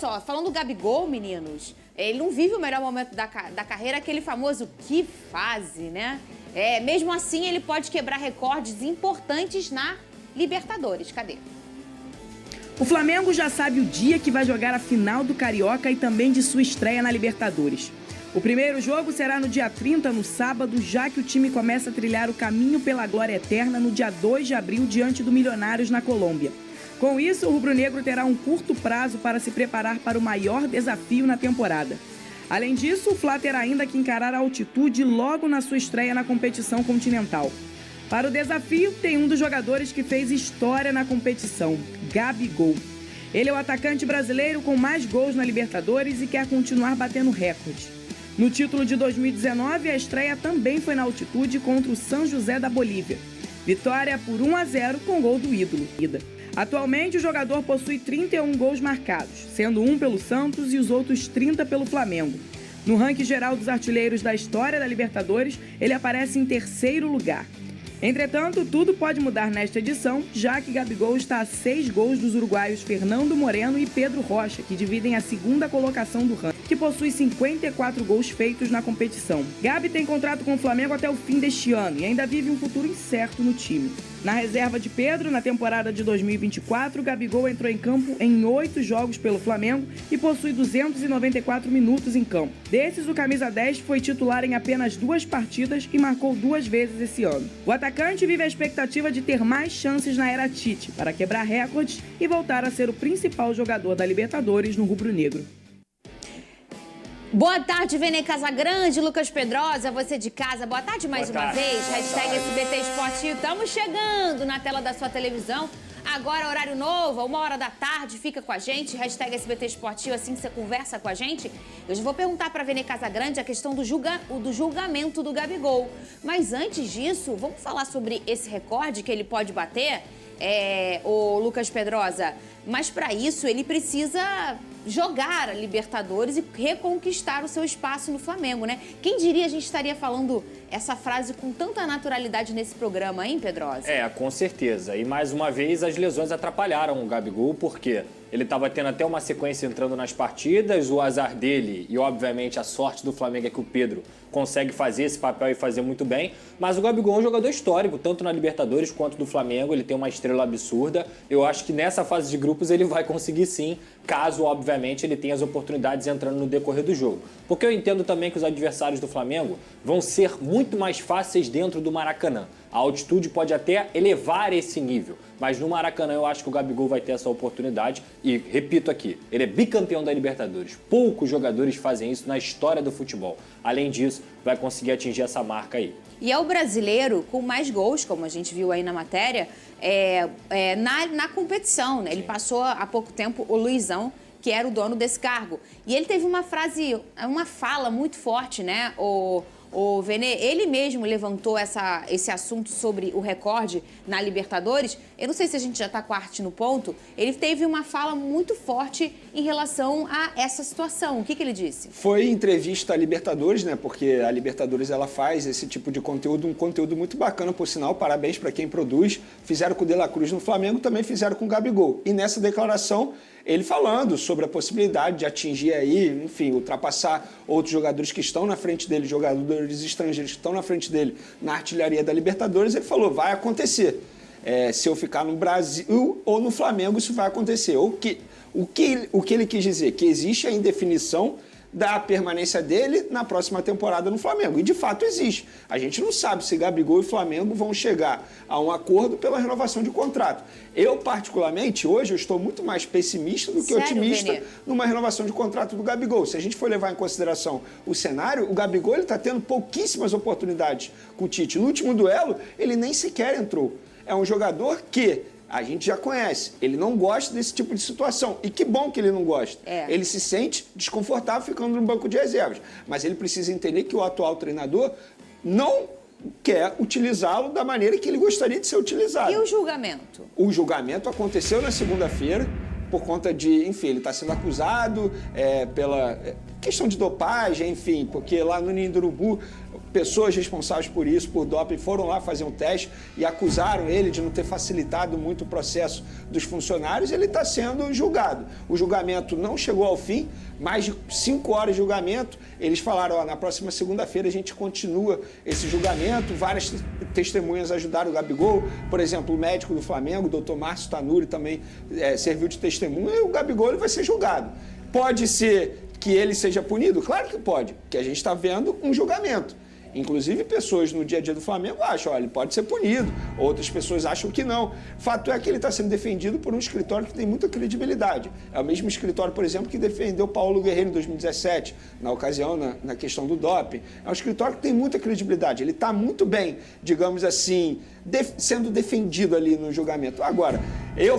Só, falando do Gabigol, meninos, ele não vive o melhor momento da carreira, aquele famoso que fase, né? Mesmo assim, ele pode quebrar recordes importantes na Libertadores. Cadê? O Flamengo já sabe o dia que vai jogar a final do Carioca e também de sua estreia na Libertadores. O primeiro jogo será no dia 30, no sábado, já que o time começa a trilhar o caminho pela glória eterna no dia 2 de abril, diante do Milionários na Colômbia. Com isso, o rubro-negro terá um curto prazo para se preparar para o maior desafio na temporada. Além disso, o Fla terá ainda que encarar a altitude logo na sua estreia na competição continental. Para o desafio, tem um dos jogadores que fez história na competição, Gabigol. Ele é o atacante brasileiro com mais gols na Libertadores e quer continuar batendo recorde. No título de 2019, a estreia também foi na altitude contra o São José da Bolívia. Vitória por 1-0 com gol do ídolo. Atualmente, o jogador possui 31 gols marcados, sendo um pelo Santos e os outros 30 pelo Flamengo. No ranking geral dos artilheiros da história da Libertadores, ele aparece em terceiro lugar. Entretanto, tudo pode mudar nesta edição, já que Gabigol está a 6 gols dos uruguaios Fernando Moreno e Pedro Rocha, que dividem a segunda colocação do ranking, que possui 54 gols feitos na competição. Gabi tem contrato com o Flamengo até o fim deste ano e ainda vive um futuro incerto no time. Na reserva de Pedro, na temporada de 2024, Gabigol entrou em campo em 8 jogos pelo Flamengo e possui 294 minutos em campo. Desses, o camisa 10 foi titular em apenas 2 partidas e marcou 2 vezes esse ano. O atacante vive a expectativa de ter mais chances na era Tite para quebrar recordes e voltar a ser o principal jogador da Libertadores no rubro-negro. Boa tarde, Vene Casagrande, Lucas Pedrosa, você de casa. Boa tarde mais uma vez. Hashtag SBT Esportivo. Estamos chegando na tela da sua televisão. Agora, horário novo, 1h da tarde, fica com a gente. Hashtag SBT Esportivo, assim que você conversa com a gente. Eu já vou perguntar para a Vene Casagrande a questão do julgamento do Gabigol. Mas antes disso, vamos falar sobre esse recorde que ele pode bater, o Lucas Pedrosa. Mas para isso, ele precisa jogar a Libertadores e reconquistar o seu espaço no Flamengo, né? Quem diria a gente estaria falando essa frase com tanta naturalidade nesse programa, hein, Pedrosa? Com certeza. E mais uma vez as lesões atrapalharam o Gabigol, porque ele estava tendo até uma sequência entrando nas partidas, o azar dele e, obviamente, a sorte do Flamengo é que o Pedro consegue fazer esse papel e fazer muito bem, mas o Gabigol é um jogador histórico, tanto na Libertadores quanto do Flamengo, ele tem uma estrela absurda. Eu acho que nessa fase de grupos ele vai conseguir sim, caso, obviamente, ele tenha as oportunidades entrando no decorrer do jogo. Porque eu entendo também que os adversários do Flamengo vão ser muito mais fáceis dentro do Maracanã. A altitude pode até elevar esse nível, mas no Maracanã eu acho que o Gabigol vai ter essa oportunidade e, repito aqui, ele é bicampeão da Libertadores. Poucos jogadores fazem isso na história do futebol. Além disso, vai conseguir atingir essa marca aí. E é o brasileiro com mais gols, como a gente viu aí na matéria, na competição, né? Ele passou há pouco tempo o Luizão, que era o dono desse cargo. E ele teve uma fala muito forte, né? O Vene, ele mesmo levantou esse assunto sobre o recorde na Libertadores. Eu não sei se a gente já está com a arte no ponto. Ele teve uma fala muito forte em relação a essa situação. O que ele disse? Foi entrevista à Libertadores, né? Porque a Libertadores ela faz esse tipo de conteúdo, um conteúdo muito bacana, por sinal. Parabéns para quem produz. Fizeram com o De La Cruz no Flamengo, também fizeram com o Gabigol. E nessa declaração, ele falando sobre a possibilidade de atingir aí, enfim, ultrapassar outros jogadores que estão na frente dele, jogadores estrangeiros que estão na frente dele na artilharia da Libertadores, ele falou, vai acontecer. Se eu ficar no Brasil ou no Flamengo, isso vai acontecer. O que ele quis dizer? Que existe a indefinição da permanência dele na próxima temporada no Flamengo. E, de fato, existe. A gente não sabe se Gabigol e Flamengo vão chegar a um acordo pela renovação de contrato. Eu, particularmente, hoje, eu estou muito mais pessimista do que otimista numa renovação de contrato do Gabigol. Se a gente for levar em consideração o cenário, o Gabigol está tendo pouquíssimas oportunidades com o Tite. No último duelo, ele nem sequer entrou. É um jogador que a gente já conhece, ele não gosta desse tipo de situação. E que bom que ele não gosta. Ele se sente desconfortável ficando no banco de reservas. Mas ele precisa entender que o atual treinador não quer utilizá-lo da maneira que ele gostaria de ser utilizado. E o julgamento? O julgamento aconteceu na segunda-feira, por conta de, enfim, ele está sendo acusado pela questão de dopagem, enfim, porque lá no Ninho do Urubu pessoas responsáveis por isso, por doping, foram lá fazer um teste e acusaram ele de não ter facilitado muito o processo dos funcionários. Ele está sendo julgado. O julgamento não chegou ao fim, mais de 5 horas de julgamento. Eles falaram, ó, na próxima segunda-feira a gente continua esse julgamento. Várias testemunhas ajudaram o Gabigol. Por exemplo, o médico do Flamengo, o Dr. Márcio Tanuri, também serviu de testemunha, e o Gabigol ele vai ser julgado. Pode ser que ele seja punido? Claro que pode, porque a gente está vendo um julgamento. Inclusive, pessoas no dia a dia do Flamengo acham, ele pode ser punido. Outras pessoas acham que não. Fato é que ele está sendo defendido por um escritório que tem muita credibilidade. É o mesmo escritório, por exemplo, que defendeu Paulo Guerreiro em 2017, na ocasião, na questão do doping. É um escritório que tem muita credibilidade. Ele está muito bem, digamos assim, sendo defendido ali no julgamento. Agora, eu,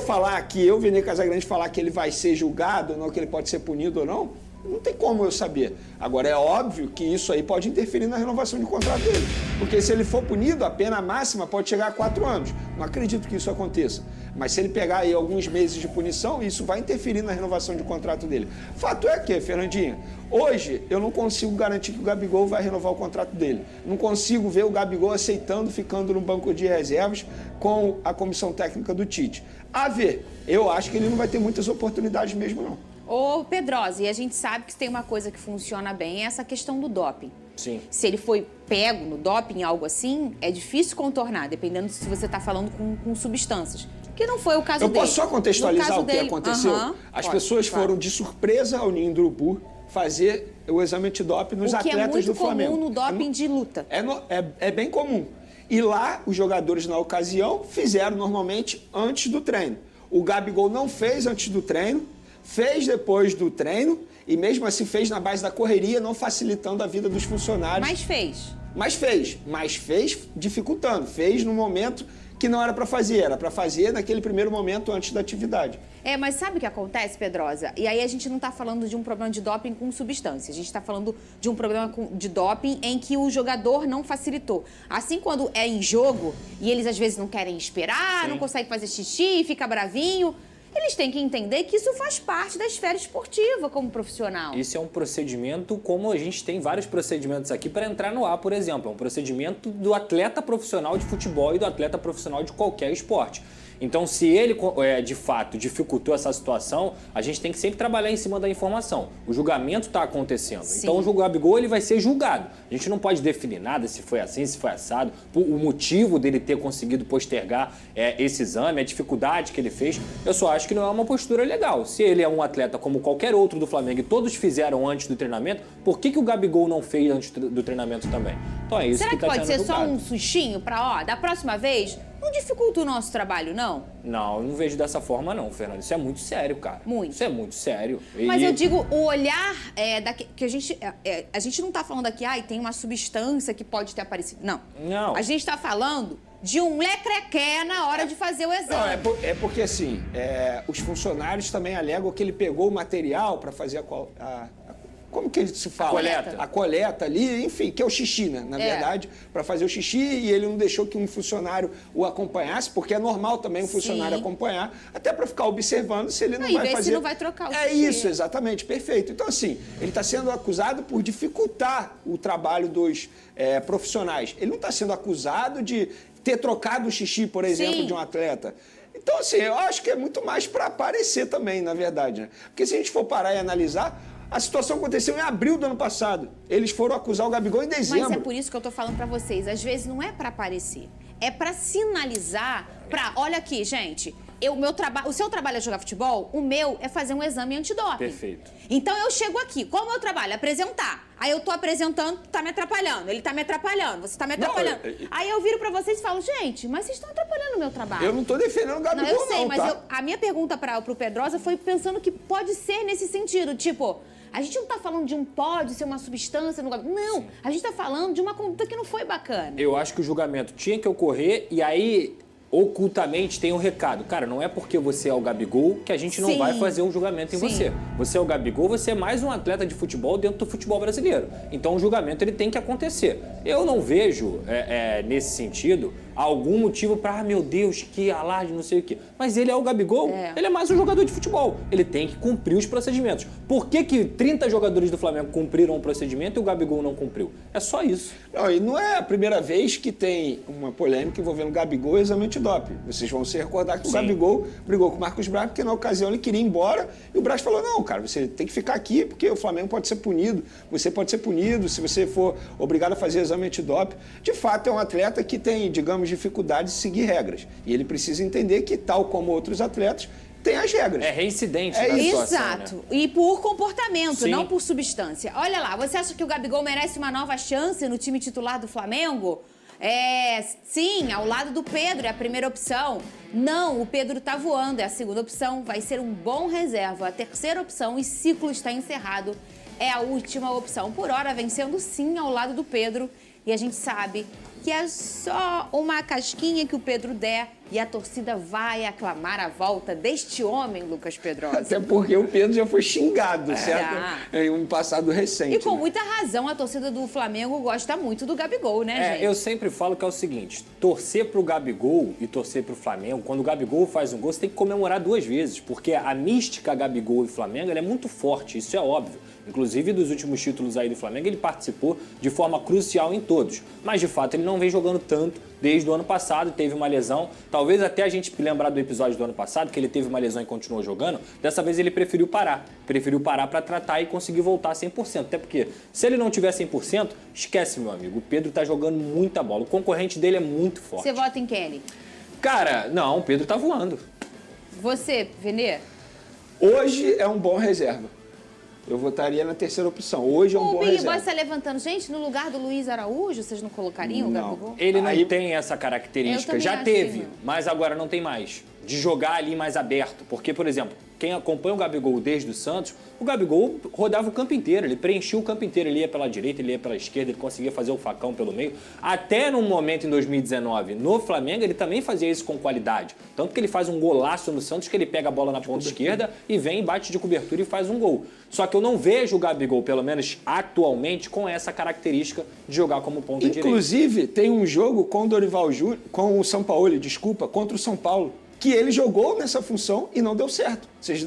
Vene Casagrande, falar que ele vai ser julgado ou não, que ele pode ser punido ou não, não tem como eu saber. Agora, é óbvio que isso aí pode interferir na renovação de contrato dele. Porque se ele for punido, a pena máxima pode chegar a 4 anos. Não acredito que isso aconteça. Mas se ele pegar aí alguns meses de punição, isso vai interferir na renovação de contrato dele. Fato é que, Fernandinha, hoje eu não consigo garantir que o Gabigol vai renovar o contrato dele. Não consigo ver o Gabigol aceitando, ficando no banco de reservas com a comissão técnica do Tite. A ver, eu acho que ele não vai ter muitas oportunidades mesmo, não. Ô, Pedrosa, e a gente sabe que tem uma coisa que funciona bem, é essa questão do doping. Sim. Se ele foi pego no doping, algo assim, é difícil contornar, dependendo se você está falando com substâncias. Que não foi o caso dele. Eu posso só contextualizar o que aconteceu? As pessoas foram de surpresa ao Ninho do Urubu fazer o exame antidoping nos atletas do Flamengo. O que é muito comum no doping de luta. É bem comum. E lá, os jogadores, na ocasião, fizeram normalmente antes do treino. O Gabigol não fez antes do treino, fez depois do treino e mesmo assim fez na base da correria, não facilitando a vida dos funcionários. Mas fez dificultando. Fez no momento que não era para fazer, era para fazer naquele primeiro momento antes da atividade. Mas sabe o que acontece, Pedrosa? E aí a gente não está falando de um problema de doping com substância, a gente está falando de um problema de doping em que o jogador não facilitou. Assim, quando é em jogo e eles às vezes não querem esperar, não conseguem fazer xixi, fica bravinho, eles têm que entender que isso faz parte da esfera esportiva como profissional. Isso é um procedimento como a gente tem vários procedimentos aqui para entrar no ar, por exemplo. É um procedimento do atleta profissional de futebol e do atleta profissional de qualquer esporte. Então, se ele, de fato, dificultou essa situação, a gente tem que sempre trabalhar em cima da informação. O julgamento está acontecendo. Sim. Então, o Gabigol ele vai ser julgado. A gente não pode definir nada se foi assim, se foi assado, o motivo dele ter conseguido postergar esse exame, a dificuldade que ele fez. Eu só acho que não é uma postura legal. Se ele é um atleta como qualquer outro do Flamengo e todos fizeram antes do treinamento, por que o Gabigol não fez antes do treinamento também? Então, é isso. Será que tá pode ser julgado. só um sustinho para, da próxima vez, não dificulta o nosso trabalho, não? Não, eu não vejo dessa forma, não, Fernando. Isso é muito sério, cara. Muito. Isso é muito sério. Mas eu digo, o olhar que a gente não tá falando aqui, tem uma substância que pode ter aparecido. Não. Não. A gente tá falando de um lecrequé na hora de fazer o exame. Não, porque assim, os funcionários também alegam que ele pegou o material para fazer como que se fala? A coleta ali, enfim, que é o xixi, né? Na verdade, para fazer o xixi, e ele não deixou que um funcionário o acompanhasse, porque é normal também um funcionário acompanhar, até para ficar observando se ele não vai fazer. Se não vai trocar o xixi. É isso, exatamente, perfeito. Então, assim, ele está sendo acusado por dificultar o trabalho dos profissionais. Ele não está sendo acusado de ter trocado o xixi, por exemplo, de um atleta. Então, assim, eu acho que é muito mais para aparecer também, na verdade, né? Porque se a gente for parar e analisar, a situação aconteceu em abril do ano passado. Eles foram acusar o Gabigol em dezembro. Mas é por isso que eu tô falando pra vocês. Às vezes não é pra aparecer. É pra sinalizar olha aqui, gente, o seu trabalho é jogar futebol, o meu é fazer um exame antidoping. Perfeito. Então eu chego aqui, qual é o meu trabalho? Apresentar. Aí eu tô apresentando, tá me atrapalhando, ele tá me atrapalhando, você tá me atrapalhando. Aí eu viro pra vocês e falo, gente, mas vocês estão atrapalhando o meu trabalho. Eu não tô defendendo o Gabigol, não. Eu sei, mas tá? a minha pergunta pro Pedrosa foi pensando que pode ser nesse sentido, tipo, a gente não tá falando de pode ser uma substância no Gabigol. Não, a gente tá falando de uma conduta que não foi bacana. Eu acho que o julgamento tinha que ocorrer e aí, ocultamente, tem um recado. Cara, não é porque você é o Gabigol que a gente não vai fazer um julgamento em você. Você é o Gabigol, você é mais um atleta de futebol dentro do futebol brasileiro. Então o julgamento ele tem que acontecer. Eu não vejo, nesse sentido, algum motivo para, meu Deus, que alarde, não sei o quê. Mas ele é o Gabigol, ele é mais um jogador de futebol. Ele tem que cumprir os procedimentos. Por que 30 jogadores do Flamengo cumpriram o procedimento e o Gabigol não cumpriu? É só isso. Não, e não é a primeira vez que tem uma polêmica envolvendo o Gabigol e exame antidoping. Vocês vão se recordar que o Gabigol brigou com o Marcos Braz, porque na ocasião ele queria ir embora e o Braz falou, não, cara, você tem que ficar aqui porque o Flamengo pode ser punido. Você pode ser punido se você for obrigado a fazer exame antidoping. De fato, é um atleta que tem, digamos, dificuldade de seguir regras. E ele precisa entender que, tal como outros atletas, tem as regras. É reincidente da situação, Exato. né? E por comportamento, Sim. não por substância. Olha lá, você acha que o Gabigol merece uma nova chance no time titular do Flamengo? Sim, ao lado do Pedro, é a primeira opção. Não, o Pedro tá voando, é a segunda opção. Vai ser um bom reserva. A terceira opção, e ciclo está encerrado, é a última opção. Por hora, vencendo sim ao lado do Pedro. E a gente sabe que é só uma casquinha que o Pedro der e a torcida vai aclamar a volta deste homem, Lucas Pedrosa. Até porque o Pedro já foi xingado, certo? Em um passado recente. E com né? muita razão, a torcida do Flamengo gosta muito do Gabigol, né, gente? Eu sempre falo que é o seguinte, torcer pro Gabigol e torcer pro Flamengo, quando o Gabigol faz um gol, você tem que comemorar 2 vezes, porque a mística Gabigol e Flamengo ela é muito forte, isso é óbvio. Inclusive, dos últimos títulos aí do Flamengo, ele participou de forma crucial em todos. Mas, de fato, ele não vem jogando tanto desde o ano passado, teve uma lesão. Talvez até a gente lembrar do episódio do ano passado, que ele teve uma lesão e continuou jogando. Dessa vez ele preferiu parar. Preferiu parar para tratar e conseguir voltar 100%. Até porque, se ele não tiver 100%, esquece, meu amigo. O Pedro tá jogando muita bola. O concorrente dele é muito forte. Você vota em Kelly? Cara, não, o Pedro tá voando. Você, Venê? Hoje é um bom reserva. Eu votaria na terceira opção. Hoje é um O bom Big reserva. Boy está levantando. Gente, no lugar do Luiz Araújo, vocês não colocariam o Não. Gabigol? Ele não Aí- tem essa Eu característica. também Já acho teve, que não. mas agora não tem mais. De jogar ali mais aberto. Porque, por exemplo, quem acompanha o Gabigol desde o Santos, o Gabigol rodava o campo inteiro. Ele preenchia o campo inteiro. Ele ia pela direita, ele ia pela esquerda, ele conseguia fazer o facão pelo meio. Até num momento em 2019, no Flamengo, ele também fazia isso com qualidade. Tanto que ele faz um golaço no Santos, que ele pega a bola na ponta esquerda e vem, bate de cobertura e faz um gol. Só que eu não vejo o Gabigol, pelo menos atualmente, com essa característica de jogar como ponta direita. Inclusive, tem um jogo com o Dorival Júnior, com o São Paulo, desculpa, contra o São Paulo, que ele jogou nessa função e não deu certo. Vocês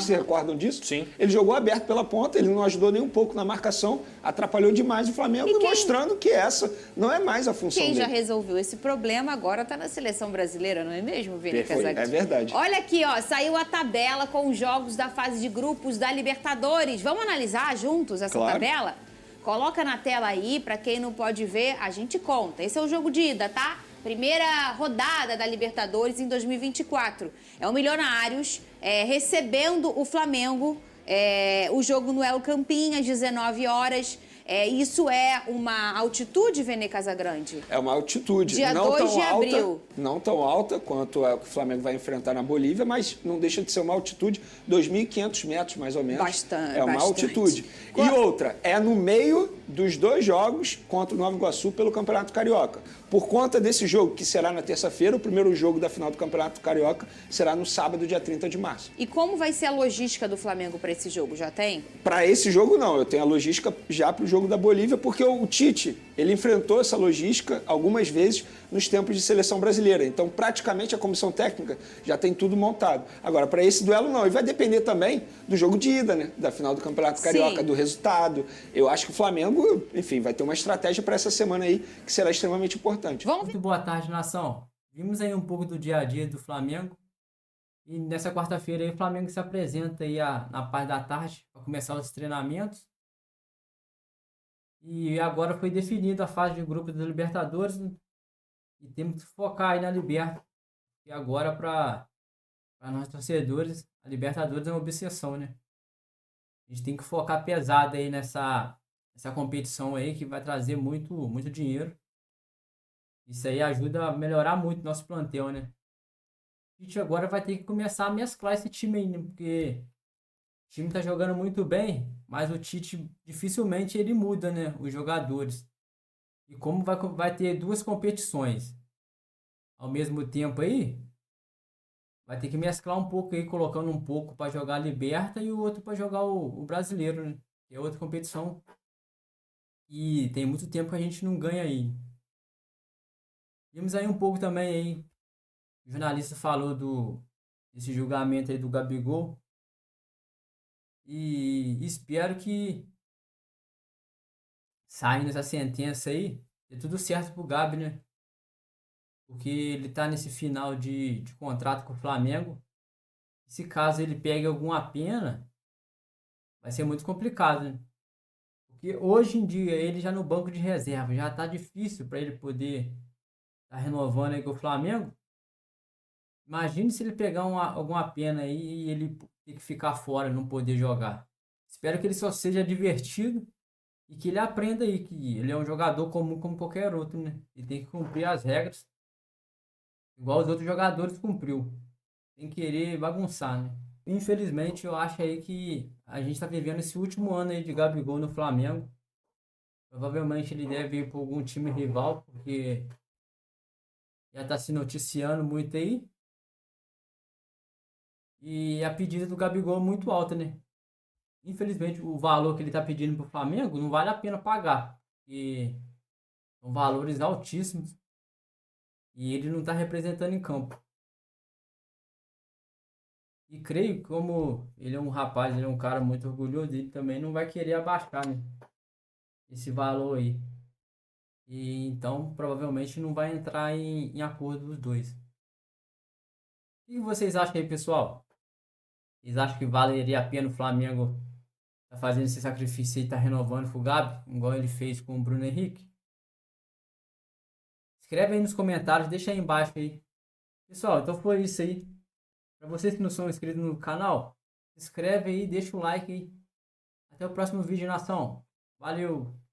se recordam disso? Sim. Ele jogou aberto pela ponta, ele não ajudou nem um pouco na marcação, atrapalhou demais o Flamengo, E quem- mostrando que essa não é mais a função Quem dele. já resolveu esse problema agora está na seleção brasileira, não é mesmo, Vini Perfeito. Casagrande? É verdade. Olha aqui, ó, saiu a tabela com os jogos da fase de grupos da Libertadores. Vamos analisar juntos essa Claro. tabela? Coloca na tela aí, para quem não pode ver, a gente conta. Esse é o jogo de ida, tá? Primeira rodada da Libertadores em 2024. É o Milionários recebendo o Flamengo. O jogo no El Campín, às 19 horas. Isso é uma altitude, Vene Casagrande? É uma altitude Dia não 2 tão de alta, abril. não tão alta quanto a que o Flamengo vai enfrentar na Bolívia, mas não deixa de ser uma altitude 2.500 metros, mais ou menos. Bastante, É uma bastante. altitude. E outra, é no meio dos 2 jogos contra o Nova Iguaçu pelo Campeonato Carioca. Por conta desse jogo, que será na terça-feira, o primeiro jogo da final do Campeonato Carioca será no sábado, dia 30 de março. E como vai ser a logística do Flamengo para esse jogo? Já tem? Para esse jogo, não. Eu tenho a logística já para o jogo da Bolívia, porque o Tite, ele enfrentou essa logística algumas vezes nos tempos de seleção brasileira. Então, praticamente, a comissão técnica já tem tudo montado. Agora, para esse duelo, não. E vai depender também do jogo de ida, né? Da final do Campeonato Carioca, Sim. do resultado. Eu acho que o Flamengo, enfim, vai ter uma estratégia para essa semana aí que será extremamente importante. Vamos Muito boa tarde, nação. Vimos aí um pouco do dia a dia do Flamengo. E nessa quarta-feira aí o Flamengo se apresenta aí na parte da tarde para começar os treinamentos. E agora foi definida a fase de grupo da Libertadores, né? E temos que focar aí na Liberta. E agora para nós torcedores, a Libertadores é uma obsessão, né? A gente tem que focar pesado aí nessa competição aí que vai trazer muito dinheiro. Isso aí ajuda a melhorar muito nosso plantel, né? A gente agora vai ter que começar a mesclar esse time aí, né? Porque o time tá jogando muito bem, mas o Tite dificilmente ele muda, né? Os jogadores. E como vai ter 2 competições ao mesmo tempo aí, vai ter que mesclar um pouco aí, colocando um pouco para jogar a Liberta e o outro para jogar o Brasileiro, né? Que é outra competição. E tem muito tempo que a gente não ganha aí. Vimos aí um pouco também aí, o jornalista falou desse julgamento aí do Gabigol. E espero que, saindo essa sentença aí, dê tudo certo pro Gabi, né? Porque ele tá nesse final de contrato com o Flamengo. E se caso ele pegue alguma pena, vai ser muito complicado, né? Porque hoje em dia ele já no banco de reserva, já tá difícil para ele poder tá renovando aí com o Flamengo. Imagine se ele pegar alguma pena aí e ele ter que ficar fora, não poder jogar. Espero que ele só seja divertido e que ele aprenda aí que ele é um jogador comum como qualquer outro, né? Ele tem que cumprir as regras igual os outros jogadores cumpriu. Sem querer bagunçar, né? Infelizmente, eu acho aí que a gente tá vivendo esse último ano aí de Gabigol no Flamengo. Provavelmente ele deve ir para algum time rival, porque já tá se noticiando muito aí. E a pedida do Gabigol é muito alta, né? Infelizmente, o valor que ele tá pedindo pro Flamengo não vale a pena pagar. E são valores altíssimos. E ele não tá representando em campo. E creio que como ele é um rapaz, ele é um cara muito orgulhoso, ele também não vai querer abaixar, né? Esse valor aí. E então provavelmente não vai entrar em acordo os dois. O que vocês acham aí, pessoal? Vocês acham que valeria a pena o Flamengo tá fazendo esse sacrifício e tá renovando com o Gabi, igual ele fez com o Bruno Henrique? Escreve aí nos comentários, deixa aí embaixo aí. Pessoal, então foi isso aí. Para vocês que não são inscritos no canal, se inscreve aí, deixa o like aí. Até o próximo vídeo, nação. Valeu!